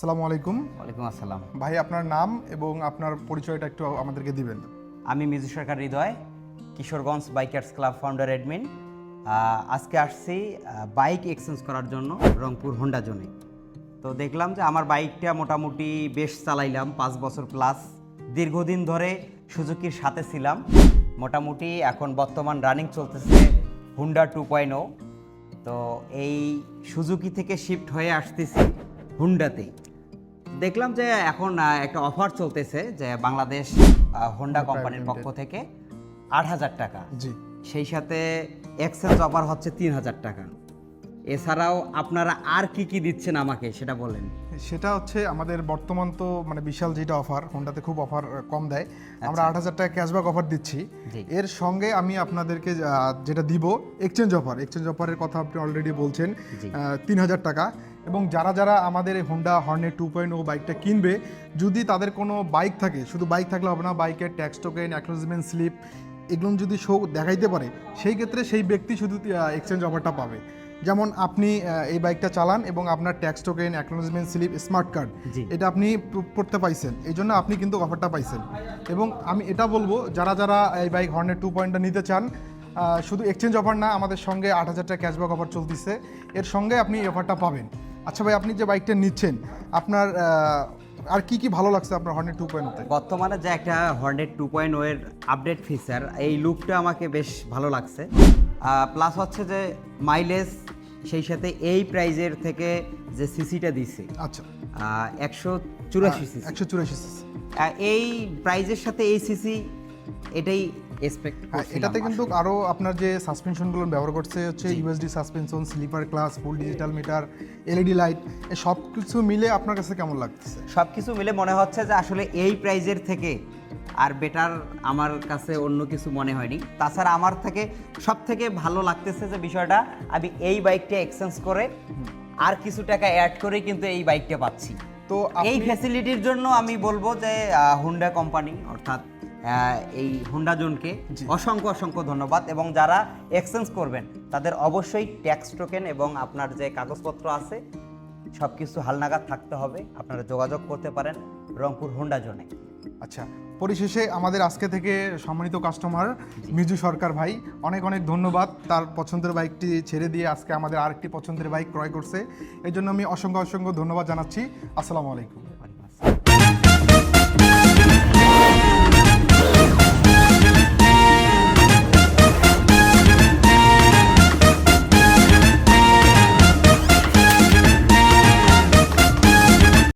আসসালামু আলাইকুম। ওয়ালাইকুম আসসালাম। ভাই, আপনার নাম এবং আপনার পরিচয়টা একটু আমাদেরকে দিবেন। আমি Miju Sarkar Hridoy, Kishoreganj bikers club founder admin. আজকে আসছি বাইক এক্সচেঞ্জ করার জন্য রংপুর হোন্ডা জোনে। তো দেখলাম যে আমার বাইকটা মোটামুটি বেশ চালাইলাম 5 বছর প্লাস, দীর্ঘদিন ধরে সুজুকির সাথে ছিলাম। মোটামুটি এখন বর্তমান রানিং চলতেছে হুন্ডা 2.0। তো এই সুজুকি থেকে শিফট হয়ে আসতেছি হুন্ডাতেই। দেখলাম যে এখন একটা অফার চলতেছে যে বাংলাদেশ হোন্ডা কোম্পানির পক্ষ থেকে 8,000 টাকা, জি, সেই সাথে এক্সচেঞ্জ অফার হচ্ছে 3,000 টাকা। এছাড়াও আপনারা আর কি কি দিচ্ছেন আমাকে সেটা বলেন। সেটা হচ্ছে আমাদের বর্তমান তো বিশাল যেটা অফার, হোন্ডাতে খুব অফার কম দেয়। আমরা 8,000 টাকা ক্যাশব্যাক অফার দিচ্ছি। জি। এর সঙ্গে আমি আপনাদেরকে যেটা দিব এক্সচেঞ্জ অফারের কথা আপনি অলরেডি বলছেন, জি। 3,000 টাকা। এবং যারা যারা আমাদের এই হোন্ডা হর্নেট 2.0 বাইকটা কিনবে, যদি তাদের কোনো বাইক থাকে, শুধু বাইক থাকলে হবে না, বাইকের ট্যাক্স টোকেন, অ্যাকনোলেজমেন্ট স্লিপ এগুলো যদি শো দেখাইতে পারে, সেই ক্ষেত্রে সেই ব্যক্তি শুধু এক্সচেঞ্জ অফারটা পাবে। যেমন আপনি এই বাইকটা চালান এবং আপনার tax token, acknowledgement slip, smart card জি। এটা আপনি পড়তে পাইছেন, এই জন্য আপনি কিন্তু অফারটা পাইছেন। এবং আমি এটা বলবো, যারা যারা এই বাইক হর্নেট 2.0 নিতে চান, শুধু এক্সচেঞ্জ অফার না, আমাদের সঙ্গে 8,000 টাকা ক্যাশব্যাক অফার চলতেছে, এর সঙ্গে আপনি এই অফারটা পাবেন। আচ্ছা ভাই, আপনি যে বাইকটা নিচ্ছেন, আপনার আর কি কি ভালো লাগছে আপনার হর্নেট 2.0-তে? বর্তমানে যে একটা হর্নেট 2.0 এর আপডেট ফিচার, এই লুকটা আমাকে বেশ ভালো লাগছে। প্লাস হচ্ছে যে মাইলেজ, সেই সাথে এই প্রাইজের থেকে যে সিসিটা দিছে, আচ্ছা, 184 সিসি। 184 সিসি। এই প্রাইজের সাথে এই সিসি এটাই এক্সপেক্ট এটাতে কিন্তু আরও আপনার যে সাসপেনশনগুলো ব্যবহার করছে হচ্ছে USD suspension, sleeper class, full digital meter, LED light, এই সব কিছু মিলে আপনার কাছে কেমন লাগতেছে? সব কিছু মিলে মনে হচ্ছে যে আসলে এই প্রাইজের থেকে আর বেটার আমার কাছে অন্য কিছু মনে হয়নি। তাছাড়া আমার থেকে সব থেকে ভালো লাগতেছে যে বিষয়টা, আমি এই বাইকটা এক্সচেঞ্জ করে আর কিছু টাকা অ্যাড করে কিন্তু এই বাইকটা পাচ্ছি। তো এই ফ্যাসিলিটির জন্য আমি বলবো যে হোন্ডা কোম্পানি অর্থাৎ এই হোন্ডা জোনকে অসংখ্য অসংখ্য ধন্যবাদ। এবং যারা এক্সচেঞ্জ করবেন তাদের অবশ্যই ট্যাক্স টোকেন এবং আপনার যে কাগজপত্র আছে সব কিছু হালনাগাদ থাকতে হবে। আপনারা যোগাযোগ করতে পারেন রংপুর হোন্ডা জোনে। আচ্ছা, পরিশেষে আমাদের আজকে থেকে সম্মানিত কাস্টমার মিজু সরকার ভাই, অনেক অনেক ধন্যবাদ। তার পছন্দের বাইকটি ছেড়ে দিয়ে আজকে আমাদের আরেকটি পছন্দের বাইক ক্রয় করছে, এই জন্য আমি অসংখ্য অসংখ্য ধন্যবাদ জানাচ্ছি। আসসালামু আলাইকুম।